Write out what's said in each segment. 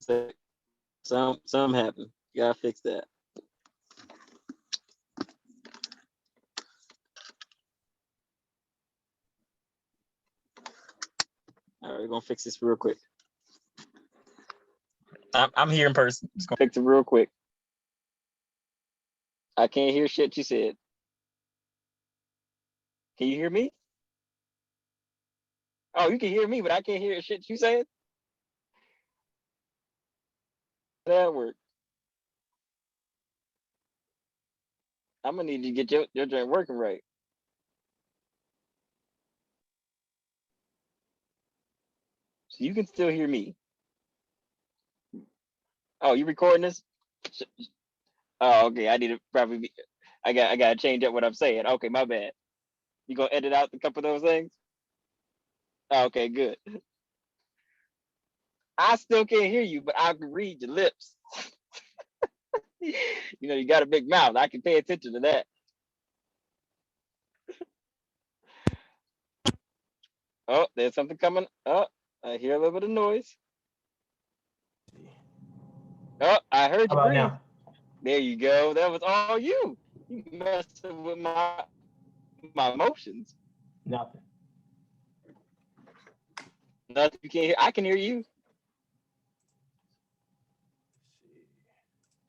Some happened. You gotta fix that. All right, we're gonna fix this real quick. I'm here in person. Just gonna fix it real quick. I can't hear shit you said. Can you hear me? Oh, you can hear me, but I can't hear shit you said. That work. I'm gonna need you to get your joint working right. So you can still hear me. Oh, you recording this? Oh, okay. I need to probably be. I gotta change up what I'm saying. Okay, my bad. You gonna edit out a couple of those things? Oh, okay, good. I still can't hear you, but I can read your lips. You know, you got a big mouth. I can pay attention to that. Oh, there's something coming. Oh, I hear a little bit of noise. Oh, I heard How you about breathe. now? There you go. That was all you. You messing with my emotions. Nothing. Nothing you can't hear. I can hear you.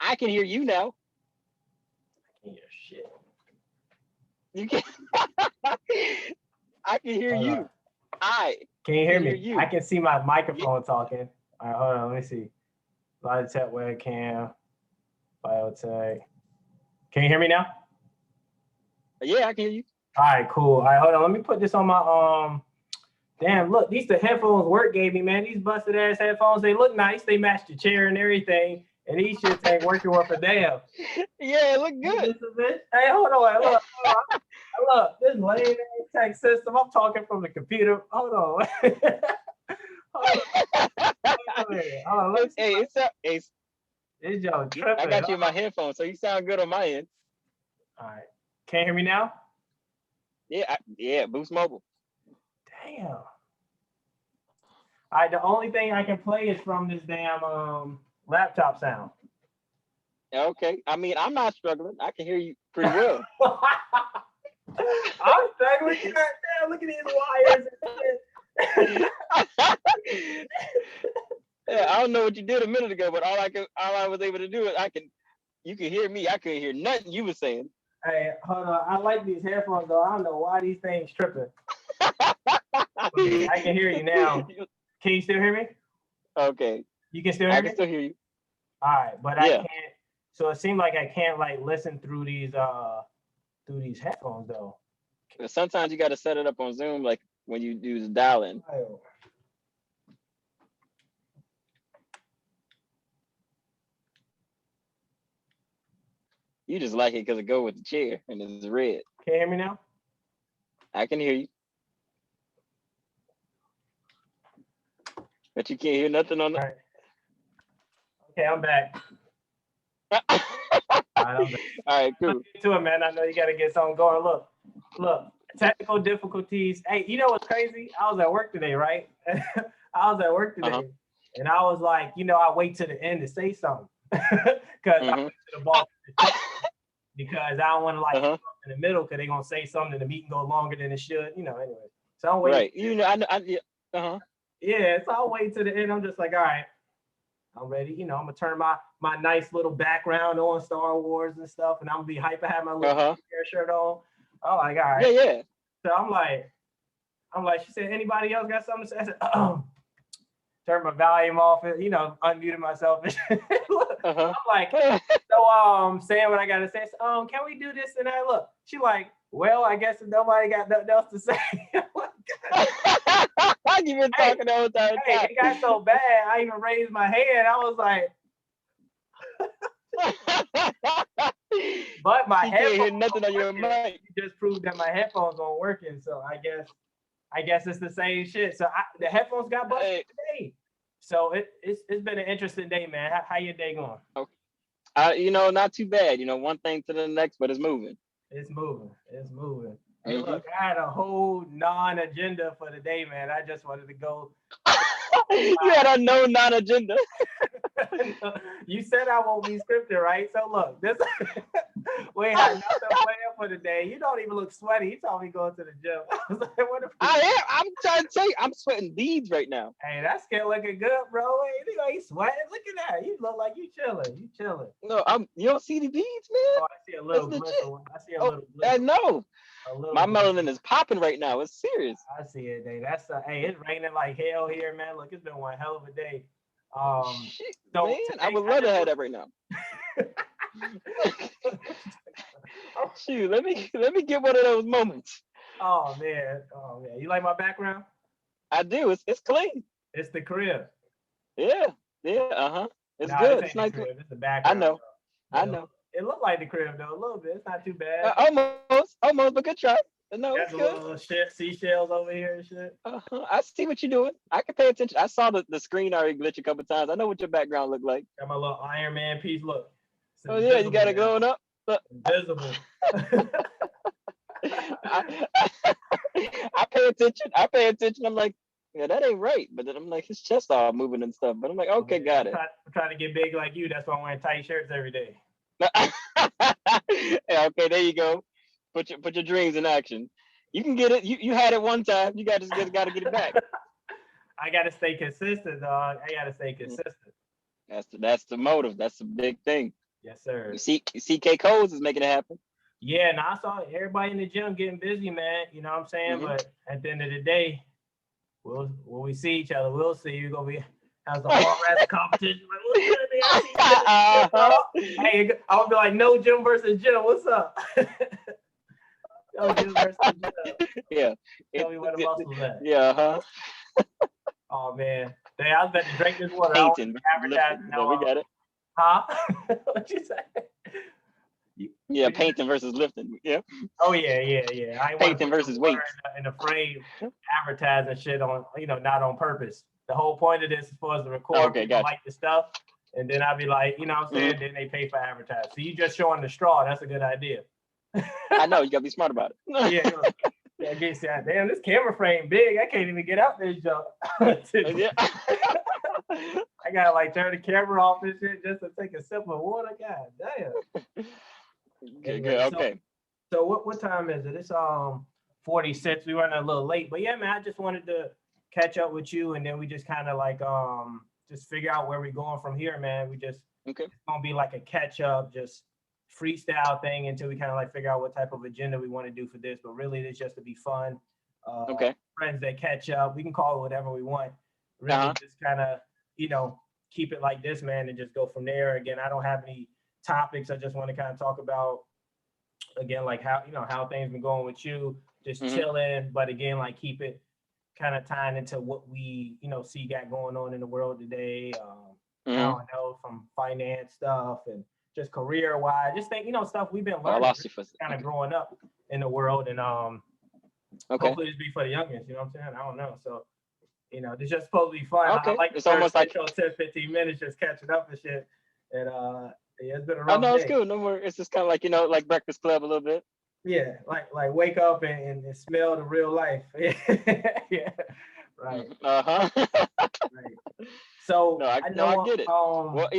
I can hear you now. I can't hear shit. You can. I can hear you. Can you hear can me? hear you. I can see my microphone talking. All right, hold on. Let me see. Logitech webcam. Biotech. Can you hear me now? Yeah, I can hear you. All right, cool. All right, hold on. Let me put this on my Damn, look, these the headphones work gave me, man. These busted ass headphones, they look nice. They match the chair and everything. And these shits ain't working worth a damn. Yeah, it look good. Hey, hold on. Look, this lame ass tech system. I'm talking from the computer. Hold on. Hold on. Hey, it's Joe tripping. I got you in my headphones, so you sound good on my end. All right. Can't hear me now? Yeah, Boost Mobile. Damn. All right, the only thing I can play is from this damn laptop sound. Okay. I mean, I'm not struggling. I can hear you pretty well. I'm struggling. Damn, look at these wires. Yeah, I don't know what you did a minute ago, but all I was able to do is you can hear me. I couldn't hear nothing you were saying. Hey, hold on. I like these headphones though. I don't know why these things tripping. I can hear you now. Can you still hear me? Okay. You can still hear me? I can still hear you. All right, but yeah. I can't. So it seems like I can't like listen through these headphones though. Sometimes you got to set it up on Zoom, like when you do the dial-in. You just like it because it go with the chair and it's red. Can you hear me now? I can hear you. But you can't hear nothing on the... All right. Okay, I'm back. All right, cool. To it, man. I know you got to get something going. Look, technical difficulties. Hey, you know what's crazy? I was at work today, right? And I was like, I wait to the end to say something because I went to the boss because I don't want to in the middle because they're gonna say something and the meeting go longer than it should. Anyway. So I'm waiting. Right. Yeah, so I'll wait to the end. I'm just like, all right, I'm ready. I'm gonna turn my nice little background on Star Wars and stuff, and I'm gonna be hype. I have my little hair shirt on. I'm like, all right. Yeah. So I'm like, she said, anybody else got something to say? I said, turn my volume off, unmuted myself. I'm like, so saying what I gotta say. So, can we do this and that? Look, she like, well, I guess nobody got nothing else to say. You've been talking the whole time. It got so bad, I even raised my hand. I was like, but my headphones can't hear nothing on your mic. You just proved that my headphones aren't working. So I guess it's the same shit. So the headphones got busted today. So it's been an interesting day, man. How your day going? Okay. Not too bad. One thing to the next, but it's moving. It's moving. Hey, look, I had a whole non-agenda for the day, man. I just wanted to go. You had a non-agenda. You said I won't be scripted, right? So look, this we ain't had nothing planned for today. You don't even look sweaty. You told me going to the gym. I was like, what if I am. I'm trying to tell you, I'm sweating beads right now. Hey, that skin looking good, bro. Hey, you ain't sweating. Look at that. You look like you chilling. You chilling. No, you don't see the beads, man. Oh, I see a little glitch. I see a little glitch. I know. My melanin is popping right now. It's serious. I see it, Dave. Hey, it's raining like hell here, man. Look, it's been one hell of a day. Shit, so man, today, I would love to have that right now. Shoot, let me get one of those moments. Oh man, you like my background? I do. It's clean. It's the crib. Yeah, It's good. It's nice. It's the background. I know. It looked like the crib though, a little bit. It's not too bad. Almost, but good try. No, it's good. Little shit, seashells over here and shit. I see what you're doing. I can pay attention. I saw the screen already glitch a couple times. I know what your background look like. Got my little Iron Man piece. Look. Oh yeah, you got it glowing up. Look. Invisible. I pay attention. I'm like, yeah, that ain't right. But then I'm like, his chest all moving and stuff. But I'm like, okay, got it. I'm trying to get big like you. That's why I'm wearing tight shirts every day. Yeah, okay, there you go. Put your dreams in action. You can get it. You had it one time. You got to get it back. I got to stay consistent, dog. I got to stay consistent. That's the motive. That's the big thing. Yes, sir. CK Codes is making it happen. Yeah, I saw everybody in the gym getting busy, man. You know what I'm saying? Mm-hmm. But at the end of the day, when we see each other, we'll see. You're gonna be has the whole rest competition. Like, what's good, Hey, I would be like, no gym versus gym. What's up? No gym versus gym. Yeah. Tell me where the muscles at. Yeah. Oh man, I was about to drink this water. Painting. No, we got it. Huh? What you say? Yeah, painting versus lifting. Yeah. Oh yeah. I painting versus weights. In the frame, advertising shit on, not on purpose. The whole point of this is for us to record. People like the stuff, and then I'd be like, you know what I'm saying? Mm-hmm. Then they pay for advertising. So you just showing the straw. That's a good idea. I know, you gotta be smart about it. Yeah, damn, this camera frame big. I can't even get out this junk. Yeah. I gotta like turn the camera off and shit just to take a sip of water. God damn. Good. Okay. So what time is it? It's 46. We running a little late, but yeah, man, I just wanted to catch up with you, and then we just kind of like just figure out where we're going from here, man. It's gonna be like a catch up, just freestyle thing until we kind of like figure out what type of agenda we want to do for this. But really, it's just to be fun. Friends that catch up. We can call it whatever we want. Really, just kind of keep it like this, man, and just go from there. Again, I don't have any topics. I just want to kind of talk about, again, like how things been going with you, just chilling, but again, like keep it kind of tying into what we see got going on in the world today. I don't know, from finance stuff and just career wise, just think stuff we've been learning, kind of growing up in the world, and hopefully this be for the youngins. You know what I'm saying? I don't know, so it's just supposed to be fun. I like it's almost like 10-15 minutes just catching up and shit, and yeah, it's been a rough day. It's cool. No more. It's just kind of like like Breakfast Club a little bit. Yeah, like wake up and smell the real life. Yeah, right. Right. So I get it. Well,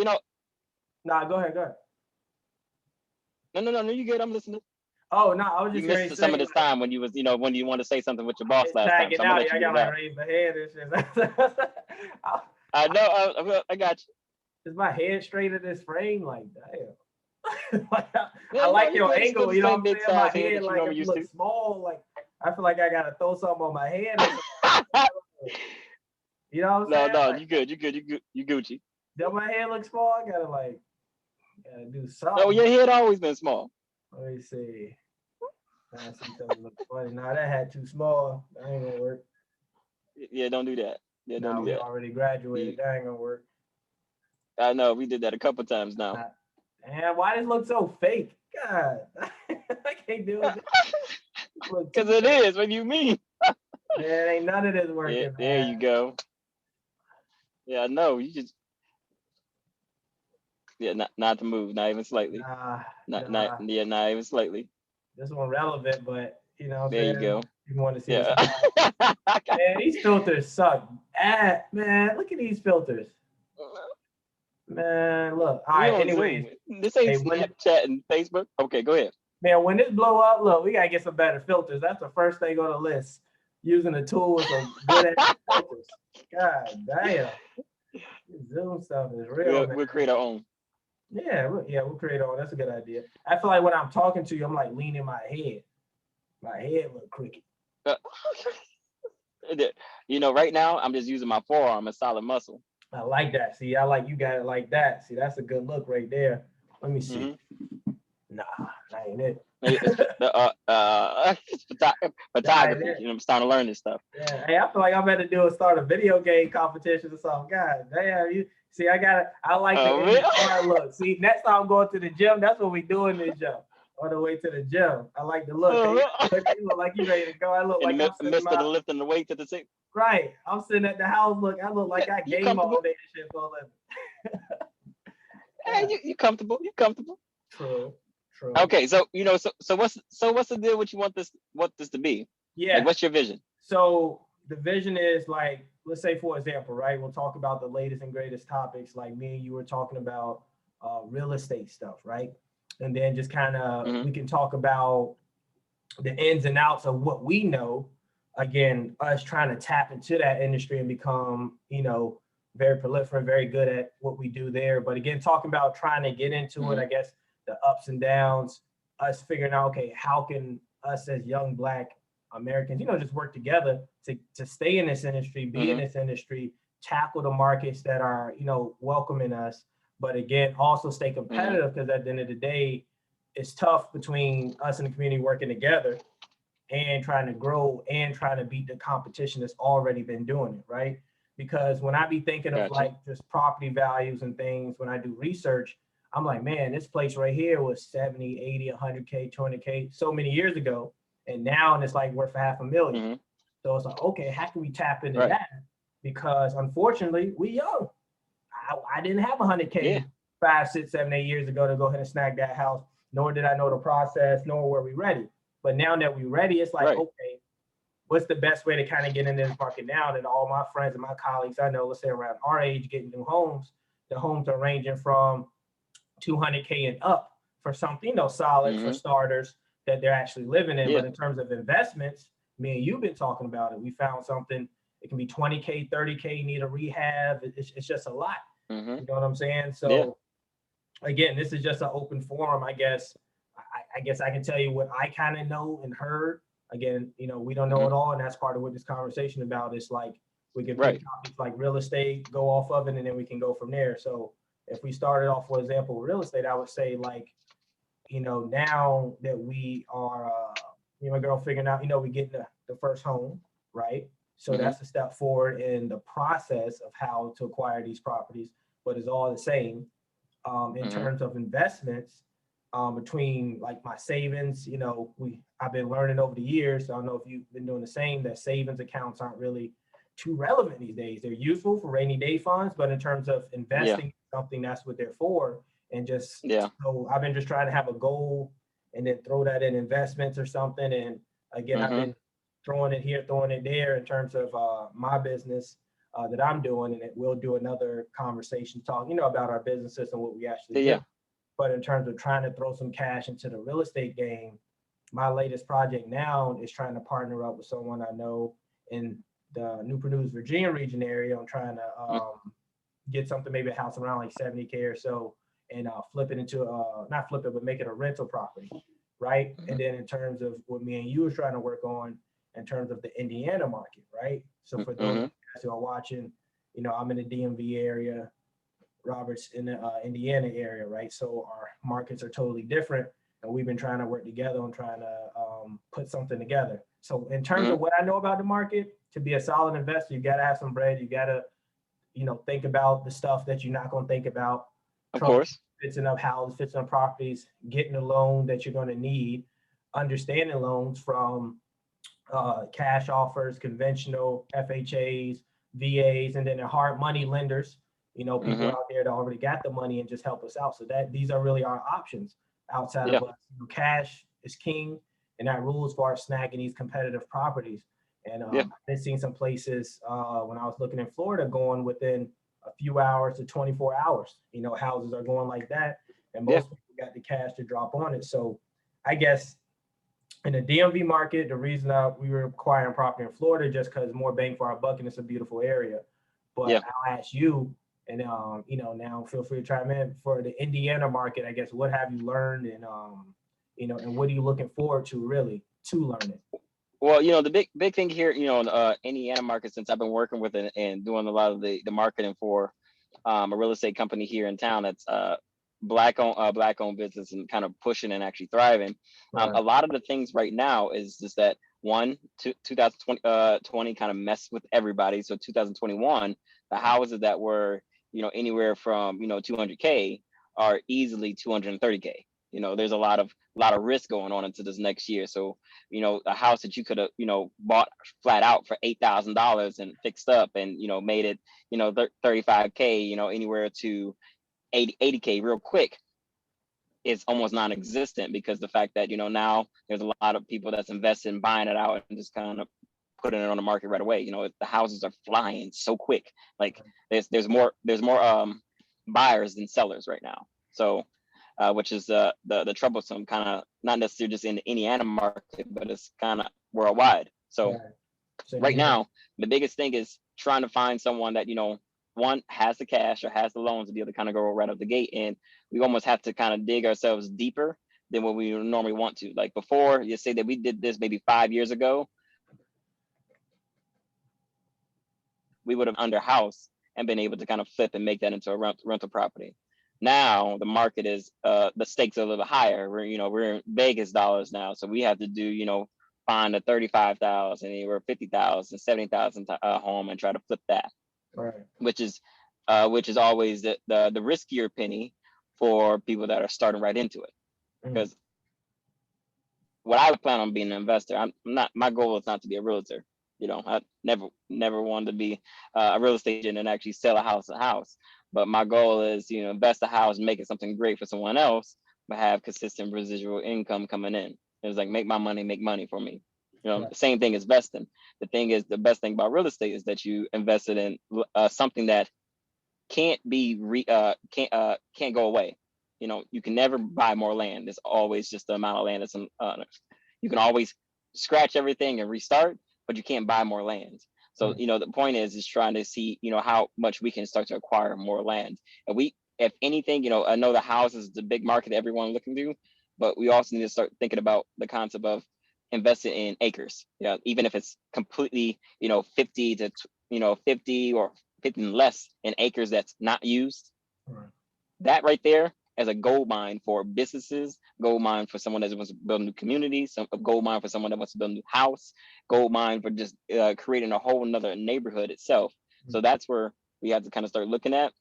Nah, go ahead. No, you good. I'm listening. Oh no, I was just. You missed some of this time when you was, when you want to say something with your boss last time. So I got like raise my head and shit. I know. I got you. Is my head straight in this frame? Like, damn. I like your angle. You know what I'm saying? My head like it looks small. Like I feel like I gotta throw something on my head. You know what I'm saying? No, like, you good. You Gucci. Does my head look small? I gotta do something. No, your head always been small. Let me see. I see something look funny. Nah, that hat too small. That ain't gonna work. Yeah, don't do that. Yeah, don't do that. We already graduated. That ain't gonna work. I know, we did that a couple times now. Man, why does it look so fake? God, I can't do it. Because it is. What do you mean? Man, ain't none of this working. Yeah, there you go. Yeah, I know. You just. Yeah, not to move, not even slightly. Not even slightly. This one relevant, but there you go. You want to see? Yeah. Man, these filters suck. Man, look at these filters. Man, look. All We right. on Anyways, Zoom. This ain't hey, Snapchat and Facebook. Okay, go ahead. man, when this blow up, look, we gotta get some better filters. That's the first thing on the list. Using the tool with some good ass filters. God damn. Zoom stuff is real, man. We'll create our own. Yeah, we'll create our own. That's a good idea. I feel like when I'm talking to you, I'm like leaning my head. My head look crooked. You know, right now I'm just using my forearm as solid muscle. I like that. See, I like you got it like that. See, that's a good look right there. Let me see. Mm-hmm. Nah, that ain't it. Photography. You know, I'm starting to learn this stuff. Yeah, hey, I feel like I'm about to start a video game competition or something. God damn, you see, I like the art look. See, next time I'm going to the gym, that's what we do in this gym. On the way to the gym. I like the look. You look like you ready to go. I look like I'm sitting the lifting the weight to the sink. Right. I'm sitting at the house. Look, I look like I game all day and shit for a living. Hey, you comfortable. You're comfortable. True. Okay, so you know, so what's the deal? What you want this to be? Yeah. Like, what's your vision? So the vision is like, let's say for example, right? We'll talk about the latest and greatest topics. Like me and you were talking about real estate stuff, right? And then just kind of we can talk about the ins and outs of what we know. Again, us trying to tap into that industry and become, you know, very proliferate, very good at what we do there. But again, talking about trying to get into it, I guess the ups and downs, us figuring out, okay, how can us as young Black Americans, you know, just work together to stay in this industry, be in this industry, tackle the markets that are, you know, welcoming us. But again, also stay competitive, because at the end of the day, it's tough between us and the community working together and trying to grow and trying to beat the competition that's already been doing it, right? Because when I be thinking of like just property values and things, when I do research, I'm like, man, this place right here was 70, 80, 100K, 200K so many years ago. And now it's like worth $500,000. So it's like, okay, how can we tap into that? Because unfortunately, we young. I didn't have 100K 5, 6, 7, 8 years ago to go ahead and snag that house, nor did I know the process, nor were we ready. But now that we're ready, it's like, okay, what's the best way to kind of get in this market now? That all my friends and my colleagues I know, let's say around our age, getting new homes, the homes are ranging from 200K and up for something, you know, solid for starters that they're actually living in. But in terms of investments, me and you've been talking about it. We found something, it can be 20K, 30K, need a rehab. It's just a lot. You know what I'm saying? So again, this is just an open forum, I guess. I guess I can tell you what I kind of know and heard. Again, you know, we don't know it all, and that's part of what this conversation about. Is like we can pick topics like real estate, go off of it, and then we can go from there. So if we started off, for example, real estate, I would say like, you know, now that we are, me and my girl figuring out, you know, we get the first home, right? So that's a step forward in the process of how to acquire these properties, but it's all the same. In terms of investments, between like my savings, you know, I've been learning over the years. So I don't know if you've been doing the same, that savings accounts aren't really too relevant these days. They're useful for rainy day funds, but in terms of investing something, that's what they're for. And just so I've been just trying to have a goal and then throw that in investments or something. And again, I've been throwing it here, throwing it there in terms of my business that I'm doing, and we'll do another conversation talk, you know, about our businesses and what we actually do. But in terms of trying to throw some cash into the real estate game, my latest project now is trying to partner up with someone I know in the Newport News, Virginia region area. I'm trying to get something, maybe a house around like 70K or so, and flip it into not flip it, but make it a rental property, right? And then in terms of what me and you was trying to work on in terms of the Indiana market, right? So for those who are watching, you know, I'm in the DMV area, Robert's in the Indiana area, right? So our markets are totally different, and we've been trying to work together on trying to put something together. So in terms of what I know about the market, to be a solid investor, you got to have some bread. You got to, you know, think about the stuff that you're not going to think about. Of course. Fixing up houses, fixing up properties, getting a loan that you're going to need, understanding loans from cash offers, conventional FHAs, VAs, and then the hard money lenders. You know, people out there that already got the money and just help us out. So that these are really our options outside of us. You know, cash is king, and that rules for snagging these competitive properties. And I've been seeing some places when I was looking in Florida going within a few hours to 24 hours. Houses are going like that, and most people got the cash to drop on it. So I guess in the DMV market, the reason we were acquiring property in Florida just because more bang for our buck, and it's a beautiful area. But I'll ask you, and now feel free to chime in for the Indiana market. I guess what have you learned, and and what are you looking forward to really to learn it? Well, the big thing here, Indiana market, since I've been working with it and doing a lot of the marketing for a real estate company here in town that's black owned business and kind of pushing and actually thriving. Right. A lot of the things right now is just that 2020 kind of messed with everybody. So 2021, the houses that were anywhere from 200K are easily 230K. There's a lot of risk going on into this next year. So a house that you could have bought flat out for $8,000 and fixed up and made it 35K anywhere to 80K real quick is almost non-existent, because the fact that now there's a lot of people that's invested in buying it out and just kind of putting it on the market right away. The houses are flying so quick. Like there's more buyers than sellers right now. So which is the troublesome kind of, not necessarily just in the Indiana market, but it's kind of worldwide. So right now, the biggest thing is trying to find someone that, one, has the cash or has the loans to be able to kind of go right up the gate. And we almost have to kind of dig ourselves deeper than what we normally want to. Like before, you say that we did this maybe 5 years ago, we would have under house and been able to kind of flip and make that into a rental property. Now the market is the stakes are a little higher. We're in Vegas dollars now, so we have to do find a 35,000, anywhere 50,000, 70,000 home and try to flip that. Right. Which is always the riskier penny for people that are starting right into it. Because what I plan on being an investor, I'm not. My goal is not to be a realtor. I never wanted to be a real estate agent and actually sell a house. But my goal is, invest a house, make it something great for someone else, but have consistent residual income coming in. It's like make money for me. The same thing as investing. The thing is, the best thing about real estate is that you invested in something that can't go away. You can never buy more land. It's always just the amount of land that's you can always scratch everything and restart, but you can't buy more land. So, the point is trying to see, how much we can start to acquire more land. And if anything, I know the house is the big market everyone looking to, but we also need to start thinking about the concept of investing in acres. Even if it's completely, 50 to, 50 or 50 and less in acres that's not used. Right. That right there as a gold mine for businesses, gold mine for someone that wants to build a new community, a gold mine for someone that wants to build a new house, gold mine for just creating a whole nother neighborhood itself. So that's where we have to kind of start looking at,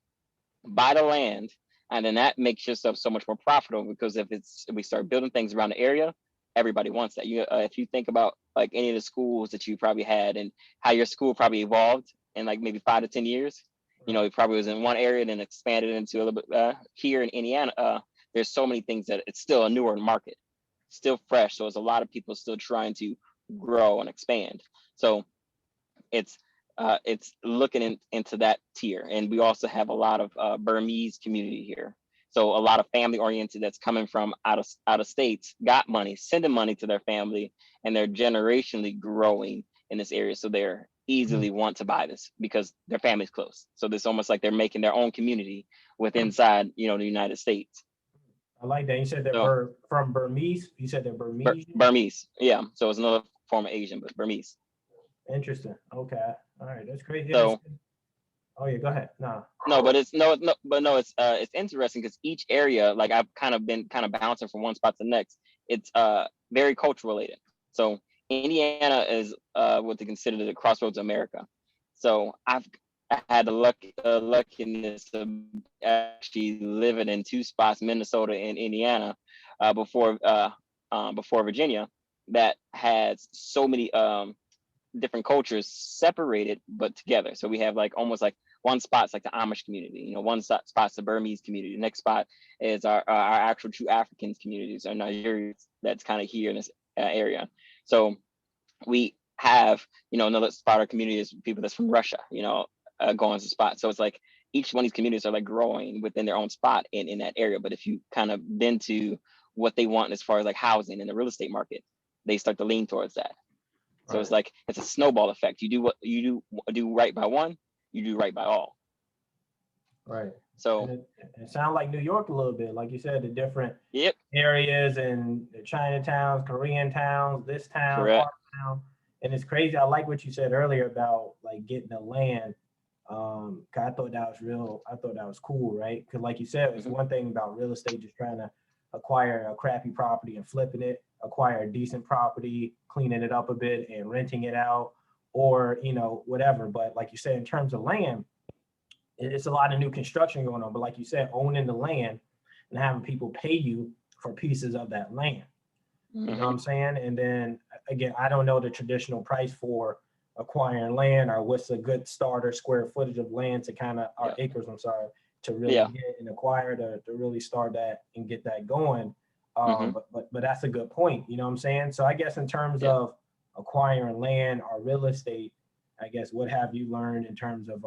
buy the land, and then that makes yourself so much more profitable, because if we start building things around the area, everybody wants that. If you think about like any of the schools that you probably had and how your school probably evolved in like maybe 5 to 10 years, it probably was in one area and then expanded into a little bit here in Indiana. There's so many things that it's still a newer market, still fresh. So there's a lot of people still trying to grow and expand. So it's looking into that tier. And we also have a lot of Burmese community here. So a lot of family oriented that's coming from out of states, got money, sending money to their family, and they're generationally growing in this area. So they're easily want to buy this because their family's close. So it's almost like they're making their own community inside, the United States. I like that. You said they're from Burmese. You said they're Burmese. Burmese, yeah. So it's another form of Asian, but Burmese. Interesting. Okay. All right. That's great. So, oh yeah, go ahead. No, but it's interesting because each area, like I've kind of been bouncing from one spot to the next. It's very cultural related. So Indiana is what they consider the crossroads of America. So I had the luckiness of actually living in two spots, Minnesota and Indiana, before Virginia, that has so many different cultures separated but together. So we have like almost like one spot's like the Amish community, one spot's the Burmese community. The next spot is our actual true Africans communities, or Nigerians that's kind of here in this area. So we have, another spot or community is people that's from Russia, going to spot. So it's like each one of these communities are like growing within their own spot in that area. But if you kind of been to what they want as far as like housing and the real estate market, they start to lean towards that. So Right. it's like it's a snowball effect. You do what you do right by one, you do right by all. Right. So And it sounds like New York a little bit, like you said, the different yep, areas and the Chinatowns, Korean towns, this town, correct. our town. And it's crazy. I like what you said earlier about like getting the land. 'Cause I thought that was real. I thought that was cool, right? Because like you said, it's Mhm. one thing about real estate, just trying to acquire a crappy property and flipping it, acquire a decent property, cleaning it up a bit and renting it out, or whatever. But like you said, in terms of land, it's a lot of new construction going on. But like you said, owning the land and having people pay you for pieces of that land. You know what I'm saying? And then again, I don't know the traditional price for acquiring land or what's a good starter square footage of land to kind of, or Yeah. acres, I'm sorry, to really Yeah. get and acquire to really start that and get that going. Mhm. But that's a good point. You know what I'm saying? So I guess in terms Yeah. of acquiring land or real estate, I guess what have you learned in terms of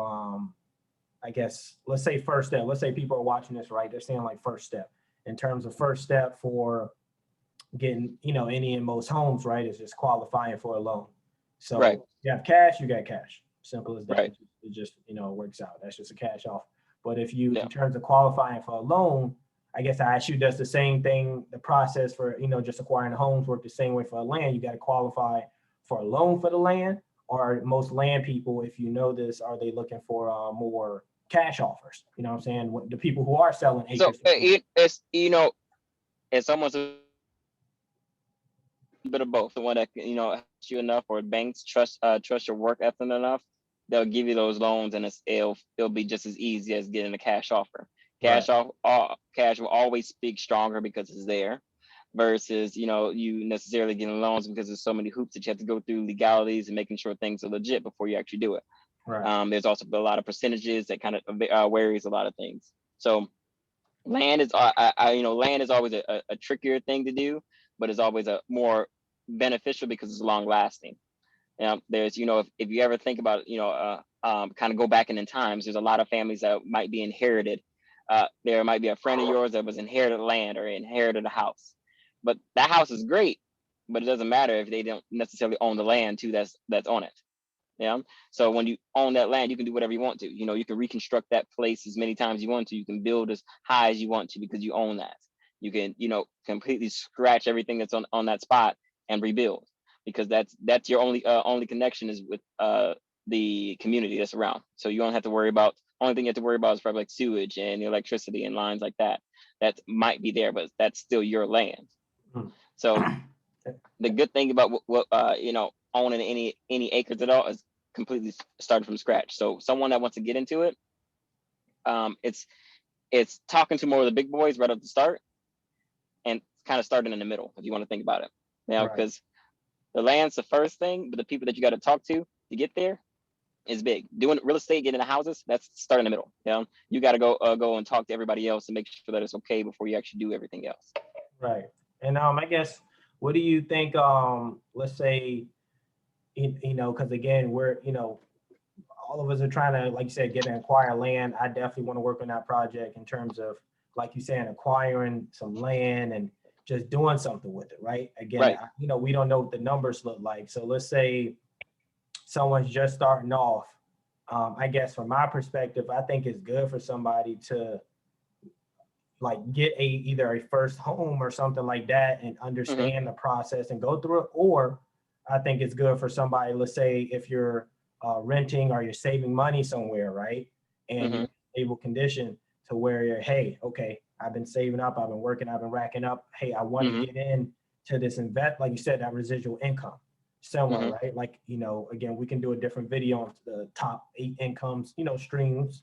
I guess let's say first step. Let's say people are watching this, right? They're saying like first step. In terms of first step for getting, any and most homes, right, is just qualifying for a loan. So Right. you have cash, you got cash. Simple as that. Right. It just, works out. That's just a cash off. But if you, Yeah. in terms of qualifying for a loan, I guess I asked you, does the same thing, the process for, just acquiring homes work the same way for a land? You got to qualify for a loan for the land, or most land people, if you know this, are they looking for more cash offers? You know what I'm saying? The people who are selling So acres. it's almost a bit of both. The one that helps you enough, or banks trust your work ethic enough, they'll give you those loans, and it'll be just as easy as getting a cash offer. Right. Cash will always speak stronger because it's there, versus you necessarily getting loans because there's so many hoops that you have to go through, legalities and making sure things are legit before you actually do it. Right. There's also a lot of percentages that kind of varies a lot of things. So land is land is always a trickier thing to do, but it's always a more beneficial because it's long lasting. There's if you ever think about kind of go back in times, there's a lot of families that might be inherited. There might be a friend of yours that was inherited land or inherited a house, but that house is great, but it doesn't matter if they don't necessarily own the land too that's on it. Yeah. So when you own that land, you can do whatever you want to. You can reconstruct that place as many times as you want to. You can build as high as you want to because you own that. You can, completely scratch everything that's on that spot and rebuild, because that's your only connection is with the community that's around. So you don't have to worry about. Only thing you have to worry about is probably like sewage and electricity and lines like that. That might be there, but that's still your land. Hmm. So the good thing about what owning any acres at all is completely starting from scratch. So someone that wants to get into it, it's talking to more of the big boys right at the start, and kind of starting in the middle if you want to think about it. Right. Because the land's the first thing, but the people that you got to talk to get there is big. Doing real estate, getting the houses, that's start in the middle. You got to go and talk to everybody else and make sure that it's okay before you actually do everything else. Right. And I guess, what do you think, let's say, because again, we're, all of us are trying to, like you said, get and acquire land. I definitely want to work on that project in terms of, like you saying, acquiring some land and just doing something with it, right? Again, Right. We don't know what the numbers look like. So let's say someone's just starting off. I guess from my perspective, I think it's good for somebody to like get either a first home or something like that and understand the process and go through it. Or I think it's good for somebody, let's say if you're renting or you're saving money somewhere, right? And you're in a stable condition to where you're, hey, okay, I've been saving up, I've been working, I've been racking up. Hey, I want to get in to this like you said, that residual income somewhere, right? Like, again, we can do a different video on the top 8 incomes, streams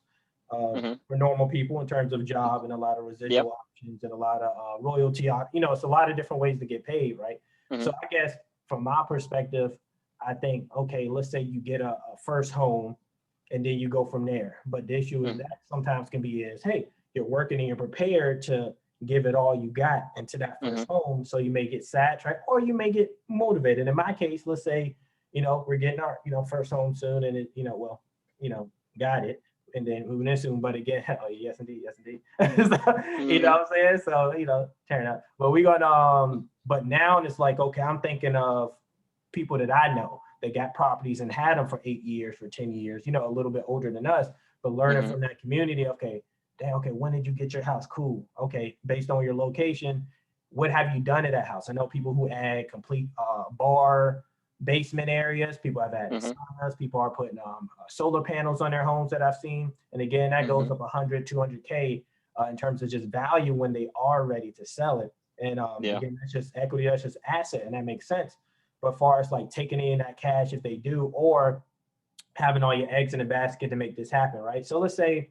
for normal people in terms of job, and a lot of residual options and a lot of royalty. It's a lot of different ways to get paid, right? So I guess from my perspective, I think, okay, let's say you get a first home and then you go from there. But the issue is that sometimes can be is, hey, you're working and you're prepared to give it all you got into that first home. So you may get sidetracked or you may get motivated. In my case, let's say, we're getting our, first home soon and it, got it. and then moving in soon. But again, oh, yes indeed, yes indeed. So, you know what I'm saying? So, you know, turn up. But we got but now it's like, okay, I'm thinking of people that I know that got properties and had them for 8 years, for 10 years, you know, a little bit older than us, but learning from that community. Okay, damn, okay, when did you get your house? Cool. Okay, based on your location, what have you done at that house? I know people who add complete bar basement areas. People have added saunas. People are putting solar panels on their homes that I've seen. And again, that goes up 100, 200K in terms of just value when they are ready to sell it. And again, that's just equity, that's just asset, and that makes sense. But far as like taking in that cash if they do, or having all your eggs in a basket to make this happen, right? So let's say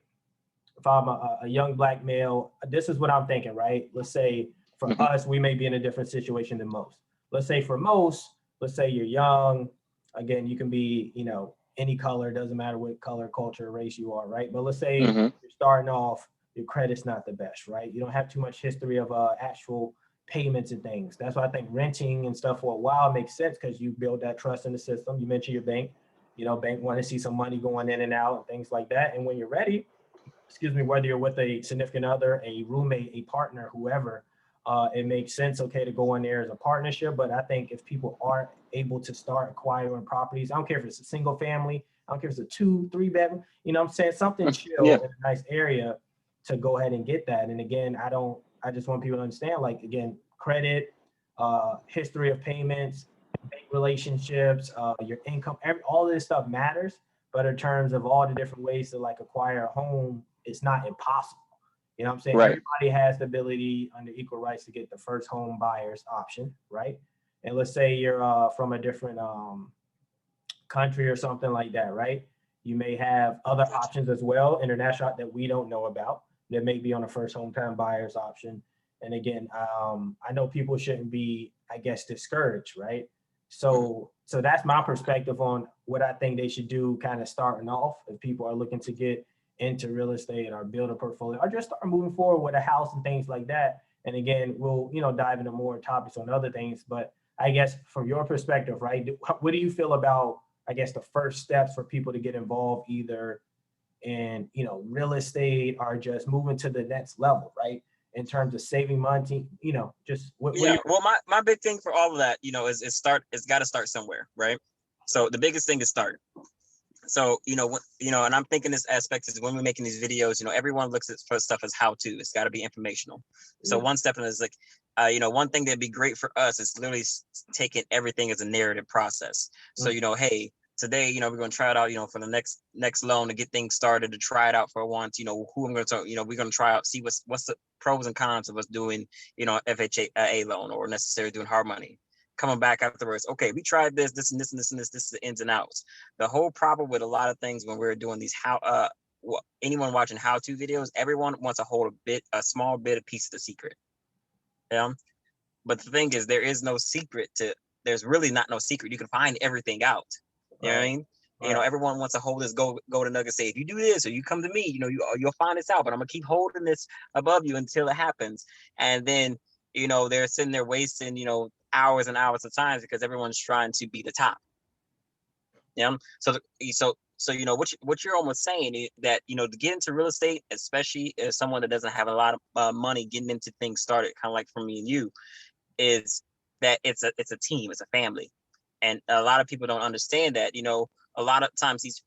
if I'm a young Black male, this is what I'm thinking, right? Let's say for us, we may be in a different situation than most. Let's say for most, let's say you're young. Again, you can be, you know, any color, doesn't matter what color, culture, race you are, right? But let's say you're starting off, your credit's not the best, right? You don't have too much history of actual payments and things. That's why I think renting and stuff for a while makes sense, because you build that trust in the system. You mentioned your bank, you know, bank want to see some money going in and out and things like that. And when you're ready, excuse me, whether you're with a significant other, a roommate, a partner, whoever, it makes sense, okay, to go in there as a partnership. But I think if people aren't able to start acquiring properties, I don't care if it's a single family, I don't care if it's a 2-3 bedroom, you know what I'm saying, something chill in a nice area, to go ahead and get that. And again, I just want people to understand, like, again, credit, history of payments, bank relationships, your income, all of this stuff matters. But in terms of all the different ways to like acquire a home, it's not impossible. You know what I'm saying? Right. Everybody has the ability under equal rights to get the first home buyer's option, right? And let's say you're from a different country or something like that, right? You may have other options as well, international, that we don't know about, that may be on the first home time buyer's option. And again, I know people shouldn't be, I guess, discouraged, right? So that's my perspective on what I think they should do kind of starting off, if people are looking to get into real estate or build a portfolio or just start moving forward with a house and things like that. And again, we'll, you know, dive into more topics on other things. But I guess from your perspective, right, what do you feel about, I guess, the first steps for people to get involved either in, you know, real estate or just moving to the next level, right? In terms of saving money, you know, just what well, my big thing for all of that, you know, is it's got to start somewhere, right? So the biggest thing is start. So, you know, and I'm thinking this aspect is when we're making these videos, you know, everyone looks at for stuff as how to. It's got to be informational. So one step in is like, you know, one thing that'd be great for us is literally taking everything as a narrative process. So, you know, hey, today, you know, we're going to try it out, you know, for the next loan to get things started, to try it out for once, you know, who I'm going to talk, you know, we're going to try out, see what's the pros and cons of us doing, you know, FHA loan or necessarily doing hard money. Coming back afterwards, okay, we tried this and this and this and this is the ins and outs. The whole problem with a lot of things when we're doing these anyone watching how-to videos, everyone wants to hold a small bit of piece of the secret. Yeah. But the thing is, there's really not no secret. You can find everything out. You know what I mean? Right. You know, everyone wants to hold this golden nugget, say, if you do this or you come to me, you know, you'll find this out, but I'm gonna keep holding this above you until it happens. And then, you know, they're sitting there wasting, you know, hours and hours of time because everyone's trying to be the top. Yeah. So you know what you're almost saying is that, you know, to get into real estate, especially as someone that doesn't have a lot of money getting into things started, kind of like for me and you, is that it's a team, it's a family, and a lot of people don't understand that. You know, a lot of times these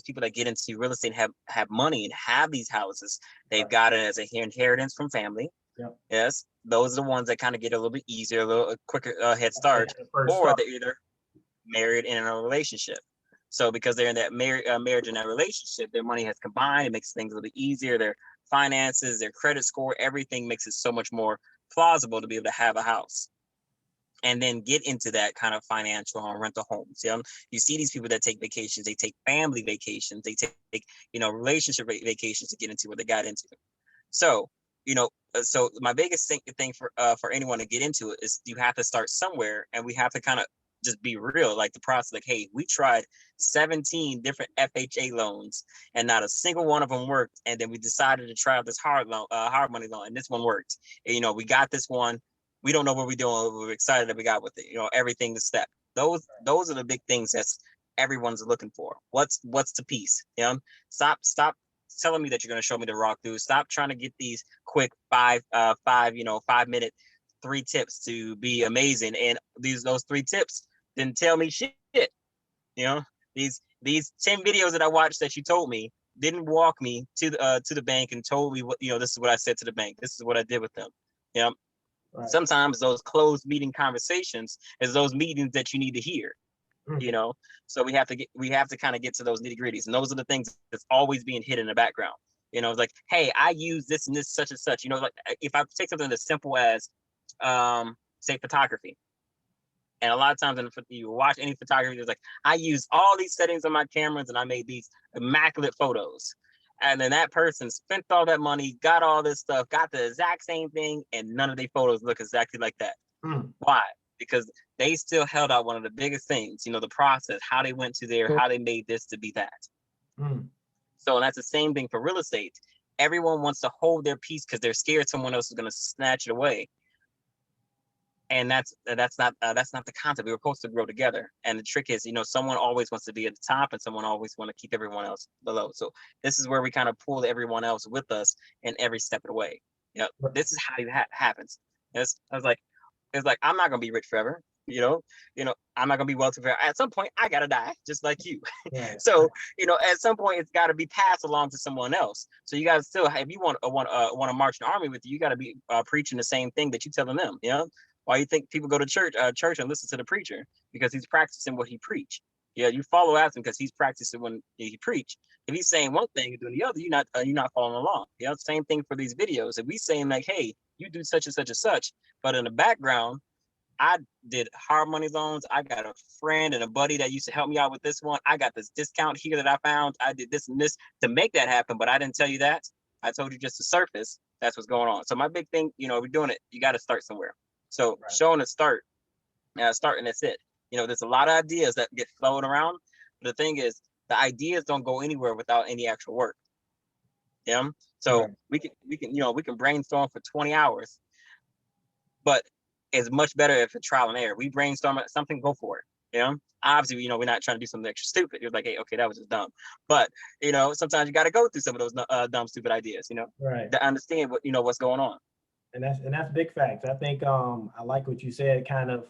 people that get into real estate have money and have these houses. They've got it as a inheritance from family. Yep. Yes, those are the ones that kind of get a little bit easier, a little quicker head start, or they're either married and in a relationship. So because they're in that marriage and that relationship, their money has combined. It makes things a little bit easier. Their finances, their credit score, everything makes it so much more plausible to be able to have a house and then get into that kind of financial home, rental homes. You see these people that take vacations, they take family vacations, they take, you know, relationship vacations to get into what they got into. So, you know, so my biggest thing for anyone to get into it is you have to start somewhere, and we have to kind of just be real, like the process, like, hey, we tried 17 different FHA loans and not a single one of them worked. And then we decided to try out this hard money loan, and this one worked. And, you know, we got this one. We don't know what we're doing. We're excited that we got with it. You know, everything to step. Those are the big things that's everyone's looking for. What's the piece? You know, stop telling me that you're going to show me the raw through. Stop trying to get these quick 5-minute 3 tips to be amazing. And those 3 tips didn't tell me shit. You know, these 10 videos that I watched that you told me didn't walk me to the bank and told me what, this is what I said to the bank. This is what I did with them. You know, right. Sometimes those closed meeting conversations is those meetings that you need to hear. So we have to kind of get to those nitty-gritties, and those are the things that's always being hidden in the background. It's like, hey, I use this and this such and such. Like if I take something as simple as say photography, and a lot of times you watch any photography, it's like, I use all these settings on my cameras and I made these immaculate photos, and then that person spent all that money, got all this stuff, got the exact same thing, and none of their photos look exactly like that. Why? Because they still held out one of the biggest things, the process, how they went to there, how they made this to be that. So that's the same thing for real estate. Everyone wants to hold their peace because they're scared someone else is going to snatch it away. And that's not the concept. We were supposed to grow together. And the trick is, someone always wants to be at the top and someone always want to keep everyone else below. So this is where we kind of pull everyone else with us in every step of the way. This is how it happens. It's like, I'm not gonna be rich forever. I'm not gonna be wealthy forever. At some point, I gotta die, just like you. Yeah. So, at some point, it's got to be passed along to someone else. So you guys still, if you want to march an army with you, you got to be preaching the same thing that you telling them. Why you think people go to church and listen to the preacher? Because he's practicing what he preach. You follow after him because he's practicing when he preach. If he's saying one thing and doing the other, you're not following along. Same thing for these videos. If we saying like, hey, you do such and such and such, but in the background, I did hard money loans. I got a friend and a buddy that used to help me out with this one. I got this discount here that I found. I did this and this to make that happen, but I didn't tell you that. I told you just the surface. That's what's going on. So my big thing, we're doing it. You got to start somewhere. So showing a start, and that's it. There's a lot of ideas that get floating around. But the thing is, the ideas don't go anywhere without any actual work. So we can brainstorm for 20 hours, but it's much better if it's trial and error. We brainstorm something, go for it. Obviously, we're not trying to do something extra stupid. You're like, hey, okay, that was just dumb. But sometimes you got to go through some of those dumb, stupid ideas. To understand what's going on. And that's big facts. I think I like what you said. Kind of,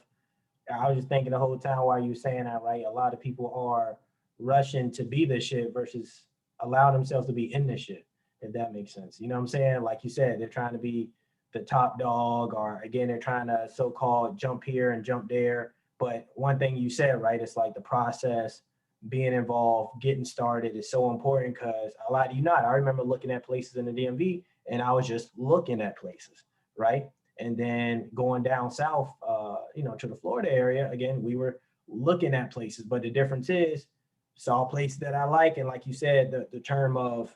I was just thinking the whole time while you were saying that, right? A lot of people are rushing to be this shit versus allow themselves to be in this shit, if that makes sense. You know what I'm saying? Like you said, they're trying to be the top dog, or again, they're trying to so-called jump here and jump there. But one thing you said, right, it's like the process, being involved, getting started is so important, because a lot of I remember looking at places in the DMV and I was just looking at places, right? And then going down south, to the Florida area, again, we were looking at places, but the difference is saw a place that I like. And like you said, the term of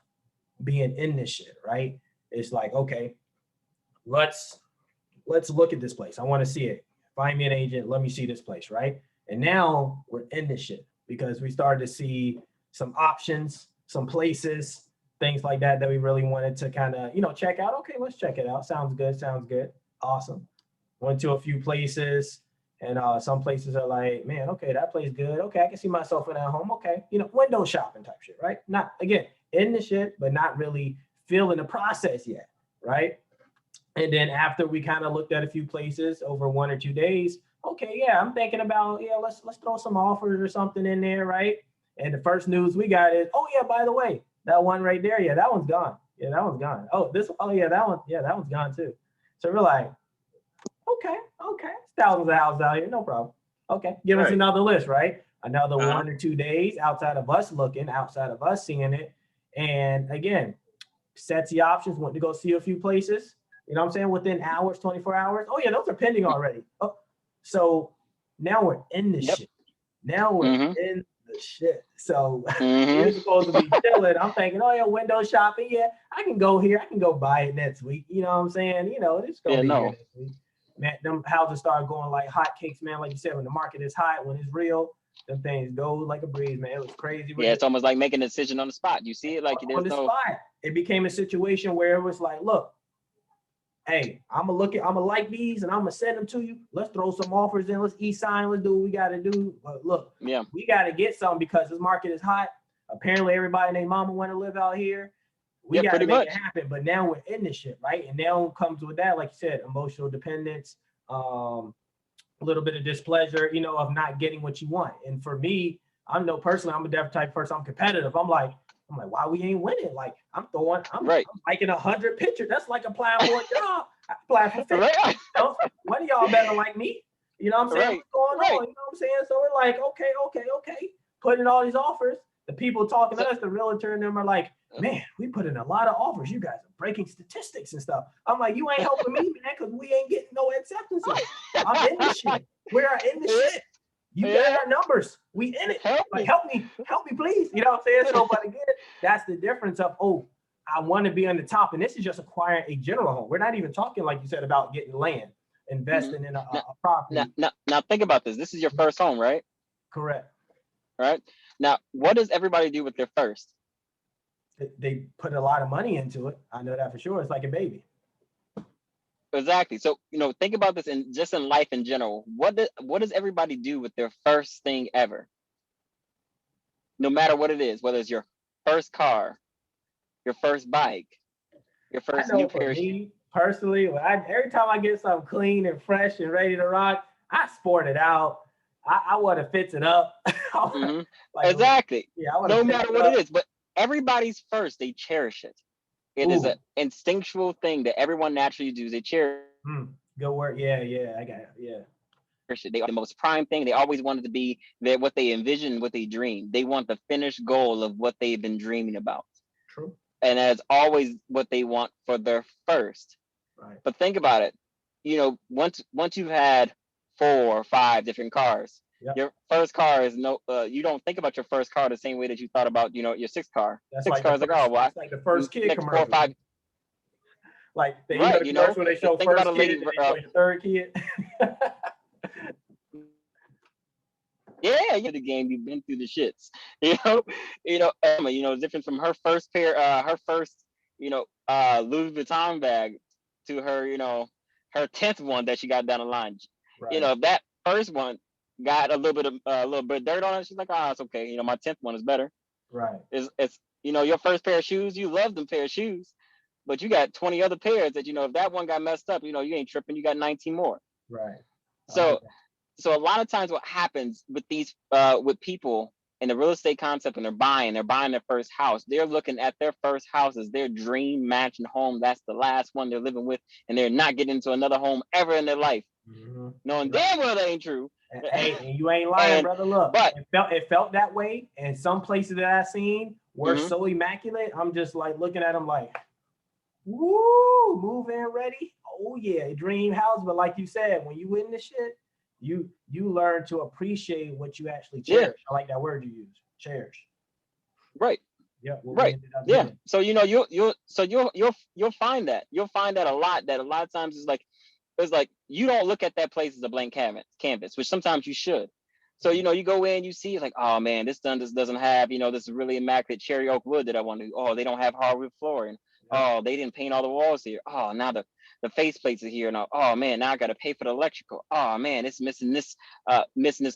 being in this shit, right? It's like, okay, let's look at this place. I want to see it. Find me an agent. Let me see this place, right? And now we're in this shit because we started to see some options, some places, things like that we really wanted to kind of, check out. Okay, let's check it out. Sounds good. Awesome. Went to a few places, and some places are like, man, okay, that place good. Okay, I can see myself in that home. Okay, window shopping type shit, right? Not, again, in the shit, but not really feeling the process yet, right? And then after we kind of looked at a few places over 1 or 2 days, okay, yeah, I'm thinking about, let's throw some offers or something in there, right? And the first news we got is, oh yeah, by the way, that one right there, yeah, that one's gone. Yeah, that one's gone. That one's gone too. So we're like, okay, thousands of houses out here, no problem. Okay, give us another list, right? Another 1 or 2 days outside of us looking, outside of us seeing it. And again, sets the options, went to go see a few places. You know what I'm saying? Within hours, 24 hours. Oh yeah, those are pending already. Oh, so now we're in the shit. Now we're in the shit. So you're supposed to be chilling. I'm thinking, oh yeah, window shopping. Yeah, I can go here. I can go buy it next week. You know what I'm saying? It's gonna be here next week. Man, them houses start going like hotcakes, man. Like you said, when the market is hot, when it's real, them things go like a breeze, man. It was crazy. Yeah, it's almost like making a decision on the spot. You see it like on the spot. It became a situation where it was like, look, hey, I'm gonna like these and I'm gonna send them to you. Let's throw some offers in. Let's e-sign. Let's do what we gotta do. But look, we gotta get some because this market is hot. Apparently, everybody and their mama want to live out here. We got to pretty make much. it happen. But now we're in this shit, right? And now comes with that, like you said, emotional dependence, a little bit of displeasure, you know, of not getting what you want. And for me, I know personally, I'm a different type of person. I'm competitive. I'm like, why we ain't winning? Like I'm liking 100 pictures. That's like applying for a job. I apply for 50. Right. You know? One of y'all better like me. You know what I'm saying? Right. What's going on? You know what I'm saying? So we're like, okay. Putting all these offers. The people talking to us, the realtor and them are like, man, we put in a lot of offers. You guys are breaking statistics and stuff. I'm like, you ain't helping me, man, because we ain't getting no acceptances. I'm in this shit. We're in this shit. You got our numbers. We in it. Help me, please. You know what I'm saying? So, but again, that's the difference of, I want to be on the top. And this is just acquiring a general home. We're not even talking, like you said, about getting land, investing in a property. Now think about this. This is your first home, right? Correct. Right. Now, what does everybody do with their first? They put a lot of money into it. I know that for sure. It's like a baby. Exactly. So, you know, think about this in life in general. What does everybody do with their first thing ever? No matter what it is, whether it's your first car, your first bike, your first new pair of shoes. Personally, every time I get something clean and fresh and ready to rock, I sport it out. I want to fix it up. Exactly. Yeah, no matter what it is, but everybody's first, they cherish it. It is an instinctual thing that everyone naturally does. They cherish. Good work. Yeah, I got it. Yeah. They are the most prime thing. They always wanted to be that what they envision, what they dream. They want the finished goal of what they've been dreaming about. True. And that's always what they want for their first. Right. But think about it. You know, once you've had 4 or 5 different cars, your first car is you don't think about your first car the same way that you thought about, you know, your 6th car. That's 6 cars, it's like the first kid next commercial. 4 or 5. Like the commercial when they show think first about a kid, lady, and they show your third kid. Yeah, the game, you've been through the shits. Emma, different from her first pair, her first, Louis Vuitton bag to her, her 10th one that she got down the line. Right. That first one got a little bit of dirt on it. She's like, it's okay. My 10th one is better. Right. It's your first pair of shoes, you love them pair of shoes, but you got 20 other pairs that, if that one got messed up, you ain't tripping, you got 19 more. Right. So a lot of times what happens with these with people in the real estate concept, when they're buying their first house, they're looking at their first house as their dream mansion home. That's the last one they're living with, and they're not getting into another home ever in their life. Knowing damn well that ain't true. And you ain't lying, brother. Look, but it felt that way, and some places that I've seen were so immaculate. I'm just like looking at them like, woo, move in ready. Oh yeah, dream house. But like you said, when you in this shit, you learn to appreciate what you actually cherish. Yeah. I like that word you use, cherish. Right. Yeah. Right. Yeah. Doing. So you'll find that a lot. That a lot of times it's like you don't look at that place as a blank canvas, which sometimes you should. So you go in, you see like, oh man, this doesn't have this really immaculate cherry oak wood that I want to. Oh, they don't have hardwood flooring. Yeah. Oh, they didn't paint all the walls here. Oh, now the face plates are here. Now, oh man, now I got to pay for the electrical. Oh man, it's missing this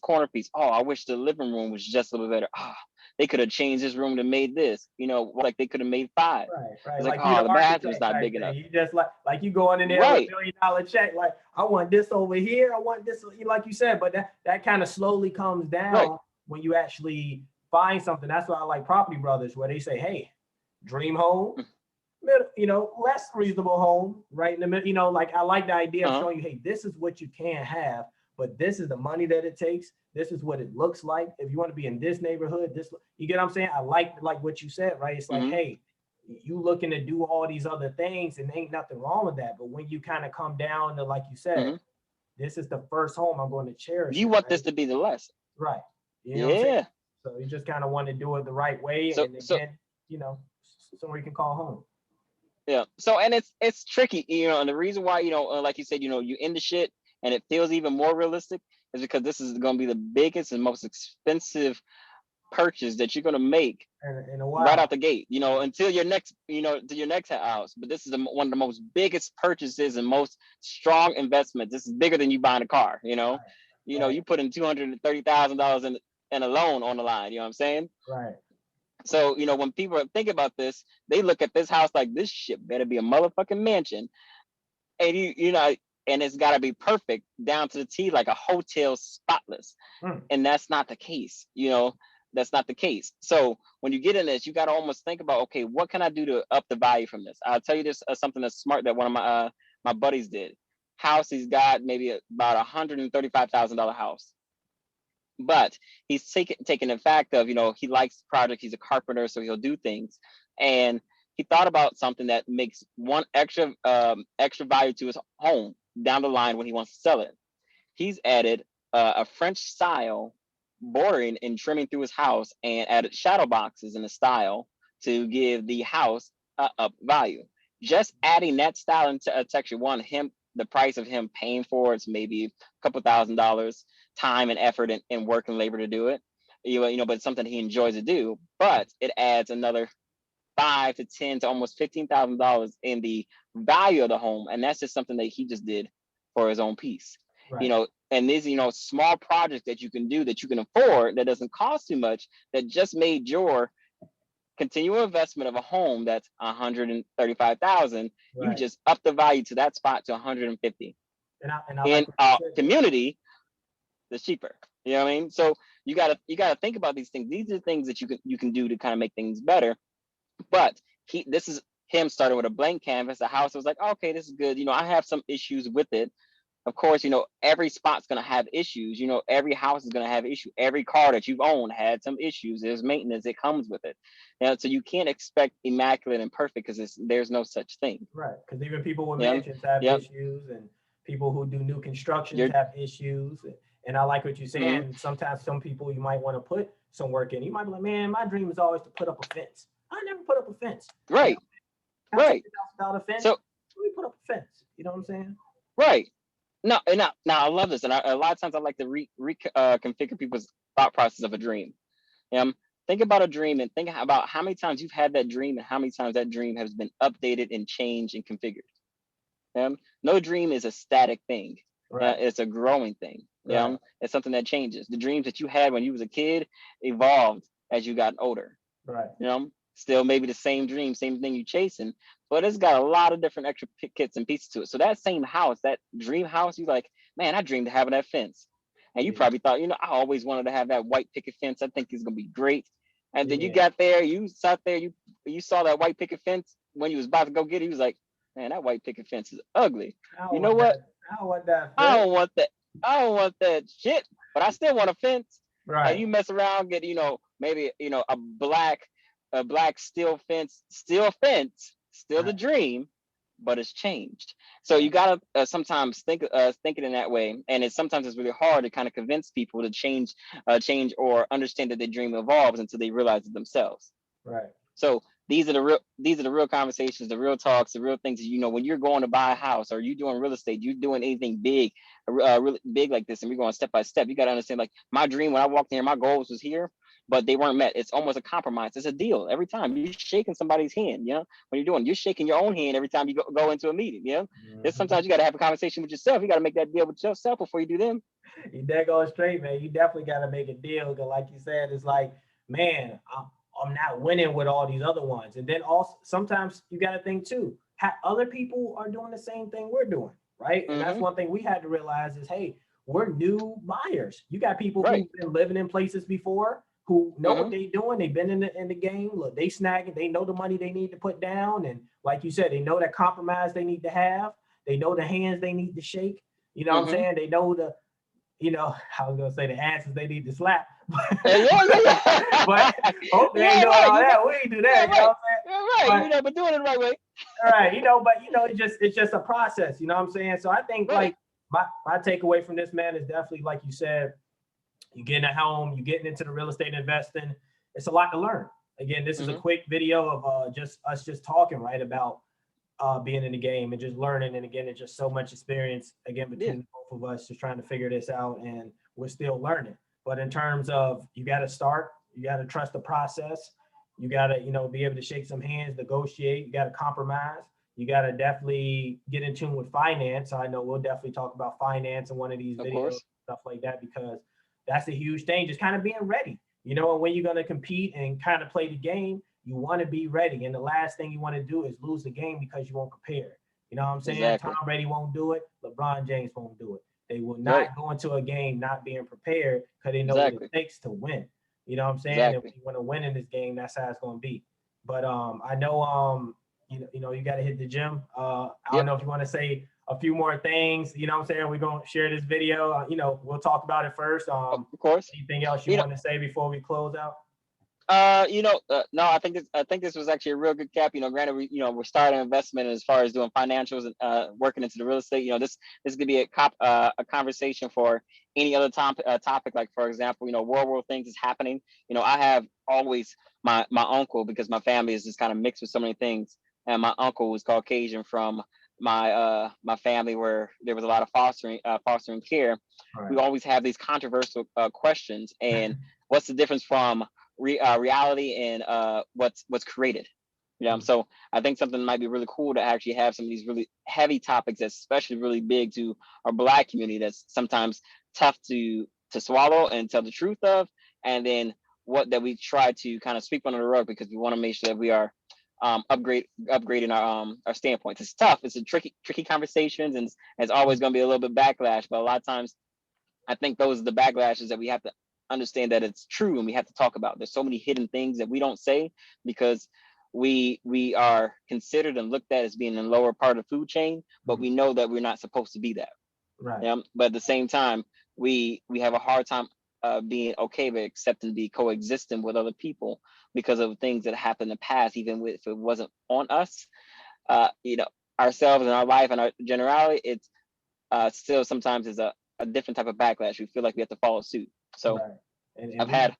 corner piece. Oh, I wish the living room was just a little bit better. Oh, they could have changed this room to made this. Like they could have made 5. Right. It's like oh, the bathroom's not big enough. You just like you going in there with $1 million check. Like I want this over here. I want this, like you said. But that kind of slowly comes down when you actually find something. That's why I like Property Brothers, where they say, hey, dream home. Less reasonable home, right in the middle. Like I like the idea of showing you, hey, this is what you can have, but this is the money that it takes. This is what it looks like. If you want to be in this neighborhood, you get what I'm saying? I like what you said, right? It's like, hey, you looking to do all these other things, and ain't nothing wrong with that. But when you kind of come down to, like you said, this is the first home I'm going to cherish. You want this to be the lesson, right? You know what I'm saying? So you just kind of want to do it the right way, and again, somewhere you can call home. Yeah. So, and it's tricky, and the reason why, like you said, you in the shit and it feels even more realistic is because this is going to be the biggest and most expensive purchase that you're going to make in a while. Right out the gate, until your next, to your next house. But this is one of the most biggest purchases and most strong investments. This is bigger than you buying a car, Right. You put in $230,000 in a loan on the line. You know what I'm saying? Right. So, you know, when people think about this, they look at this house like this shit better be a motherfucking mansion. And you know, and it's gotta be perfect down to the T, like a hotel spotless. And that's not the case, you know, that's not the case. So when you get in this, you gotta almost think about, okay, what can I do to up the value from this? I'll tell you this something that's smart that one of my buddies did. House he's got maybe about $135,000 house. But he's taking the fact of, you know, he likes the project, he's a carpenter, so he'll do things. And he thought about something that makes one extra value to his home down the line when he wants to sell it. He's added a French style bordering and trimming through his house, and added shadow boxes in the style to give the house up value. Just adding that style into a texture, the price of him paying for it's maybe a couple $1,000s, time and effort and work and labor to do it. You know, but it's something he enjoys to do. But it adds another $5 to $10 to almost $15,000 in the value of the home, and that's just something that he just did for his own piece. Right. You know, and these, you know, small projects that you can do that you can afford that doesn't cost too much, that just made your continual investment of a home that's 135,000, right, you just up the value to that spot to 150. And in our community, it's cheaper. You know what I mean? So you gotta think about these things. These are things that you can do to kind of make things better. But this is him starting with a blank canvas. The house was like, okay, this is good. You know, I have some issues with it. Of course, you know, every spot's going to have issues. You know, every house is going to have issues. Every car that you've owned had some issues. There's maintenance that comes with it. You know, so you can't expect immaculate and perfect because there's no such thing. Right. Because even people with mansions have issues, and people who do new constructions have issues. And I like what you're saying. Mm-hmm. Sometimes some people you might want to put some work in. You might be like, man, my dream is always to put up a fence. I never put up a fence. Right. Right. $50,000 fence. So let me put up a fence. You know what I'm saying? Right. No, and now I love this, and a lot of times I like to configure people's thought process of a dream. Think about a dream and think about how many times you've had that dream and how many times that dream has been updated and changed and configured. No dream is a static thing. Right. It's a growing thing. Right. It's something that changes. The dreams that you had when you was a kid evolved as you got older. Right. Still maybe the same dream, same thing you chasing, but it's got a lot of different extra kits and pieces to it. So that same house, that dream house, you like, man, I dreamed of having that fence. And you probably thought, you know, I always wanted to have that white picket fence. I think it's going to be great. And then you got there, you sat there, you saw that white picket fence when you was about to go get it. You was like, man, that white picket fence is ugly. You know what? I don't want that. I don't want that. I don't want that shit, but I still want a fence. Right. And you mess around, get, you know, maybe, you know, a black steel fence, still the dream, but it's changed. So you gotta sometimes think it in that way, and sometimes it's really hard to kind of convince people to change or understand that their dream evolves until they realize it themselves. Right. So these are the real conversations, the real talks, the real things. You know, when you're going to buy a house or you're doing real estate, you're doing anything big, really big like this, and we're going step by step. You got to understand, like my dream when I walked in here, my goals was here, but they weren't met. It's almost a compromise. It's a deal every time. You're shaking somebody's hand, you know, when you're shaking your own hand every time you go into a meeting, you know. Mm-hmm. Sometimes you got to have a conversation with yourself. You got to make that deal with yourself before you do them. You dead going straight, man. You definitely got to make a deal. Because like you said, it's like, man, I'm not winning with all these other ones. And then also sometimes you got to think too, how other people are doing the same thing we're doing, right? Mm-hmm. And that's one thing we had to realize is, hey, we're new buyers. You got people who've been living in places before, who know what they're doing. They've been in the game. Look, they snagging. They know the money they need to put down. And like you said, they know that compromise they need to have. They know the hands they need to shake. You know what I'm saying? They know the, you know, I was going to say the asses they need to slap. But hope they ain't doing all that. We ain't do that. You know what I'm saying? Right. But doing it the right way. All right. You know, but, you know, it's just a process. You know what I'm saying? So I think like my takeaway from this, man, is definitely, like you said, you getting a home, you getting into the real estate investing. It's a lot to learn. Again, this is a quick video of just talking, right, about being in the game and just learning. And again, it's just so much experience, again, between both of us just trying to figure this out, and we're still learning. But in terms of, you got to start, you got to trust the process. You got to, you know, be able to shake some hands, negotiate. You got to compromise. You got to definitely get in tune with finance. I know we'll definitely talk about finance in one of these videos, stuff like that, because that's a huge thing. Just kind of being ready. You know, when you're going to compete and kind of play the game, you want to be ready. And the last thing you want to do is lose the game because you won't prepare. You know what I'm saying? Exactly. Tom Brady won't do it. LeBron James won't do it. They will not go into a game not being prepared because they know what it takes to win. You know what I'm saying? And if you want to win in this game, that's how it's going to be. But I know you got to hit the gym. I don't know if you want to say a few more things. You know what I'm saying? We're going to share this video. We'll talk about it first. Of course. Anything else you want to say before we close out? No, I think this was actually a real good cap. Granted, we're starting investment as far as doing financials and working into the real estate. This could be a conversation for any other topic. Like, for example, world war things is happening. I have always my uncle, because my family is just kind of mixed with so many things, and my uncle was Caucasian from my family, where there was a lot of fostering care. Right. We always have these controversial questions, and what's the difference from reality and what's created? So I think something might be really cool to actually have some of these really heavy topics that's especially really big to our Black community, that's sometimes tough to swallow and tell the truth of, and then that we try to kind of sweep under the rug, because we want to make sure that we are upgrading our standpoints. It's tough. It's a tricky conversations, and it's always going to be a little bit backlash, but a lot of times I think those are the backlashes that we have to understand that it's true, and we have to talk about. There's so many hidden things that we don't say because we are considered and looked at as being in the lower part of the food chain, but we know that we're not supposed to be that. Right. But at the same time, we have a hard time being okay with accepting, be coexisting with other people because of things that happened in the past, even if it wasn't on us, ourselves and our life and our generality. It's still sometimes is a different type of backlash. We feel like we have to follow suit. So right. and I've had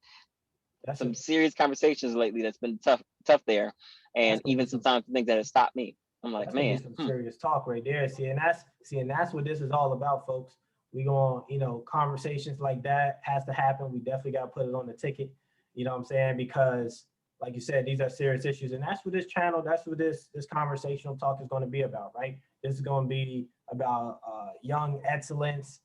some serious conversations lately that's been tough there, and even sometimes things that have stopped me. I'm like, man, some serious talk right there. And that's what this is all about, folks. We going, conversations like that has to happen. We definitely got to put it on the ticket. You know what I'm saying? Because, like you said, these are serious issues, and that's what this channel, that's what this conversational talk is going to be about, right? This is going to be about young excellence.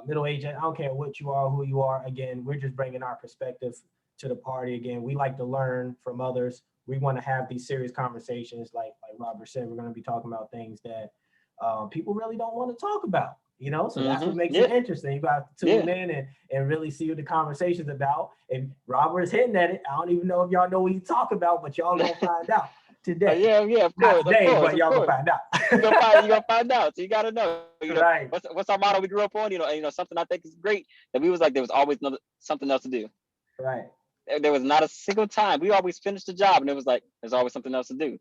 Middle age, I don't care what you are, who you are. Again, we're just bringing our perspective to the party. Again, we like to learn from others. We want to have these serious conversations. Like Robert said, we're going to be talking about things that people really don't want to talk about, so that's what makes it interesting. You got to tune in and really see what the conversation's about. And Robert's hitting at it. I don't even know if y'all know what he's talking about, but y'all gonna find out today. Of course. But y'all gonna find out. You're gonna find out. So you gotta know. Right. What's our motto we grew up on? Something I think is great, that we was like, there was always something else to do. Right. There was not a single time. We always finished the job, and it was like, there's always something else to do.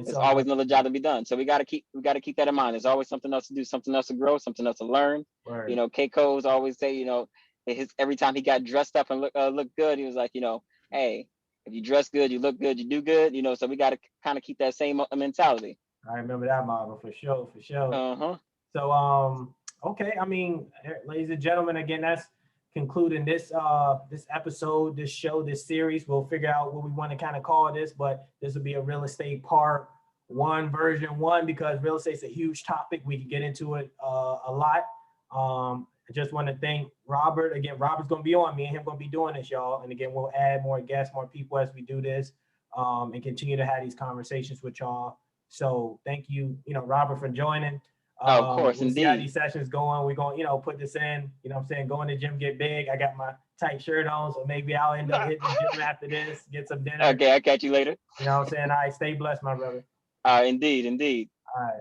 There's always another job to be done. So we gotta keep that in mind. There's always something else to do, something else to grow, something else to learn. Right. Keiko's always say, every time he got dressed up and look good, he was like, hey, if you dress good, you look good, you do good. So we gotta kind of keep that same mentality. I remember that model for sure. Uh-huh. So okay, ladies and gentlemen, again, that's concluding this episode, this show, this series. We'll figure out what we want to kind of call this, but this will be a real estate part 1, version 1, because real estate's a huge topic. We can get into it a lot. I just want to thank Robert. Again, Robert's going to be on. Me and him going to be doing this, y'all. And again, we'll add more guests, more people as we do this, and continue to have these conversations with y'all. So thank you, Robert, for joining. Of course, we'll indeed. See how these sessions going. We're going, put this in, go in the gym, get big. I got my tight shirt on, so maybe I'll end up hitting the gym after this, get some dinner. Okay, I'll catch you later. You know what I'm saying? All right, stay blessed, my brother. Indeed. All right.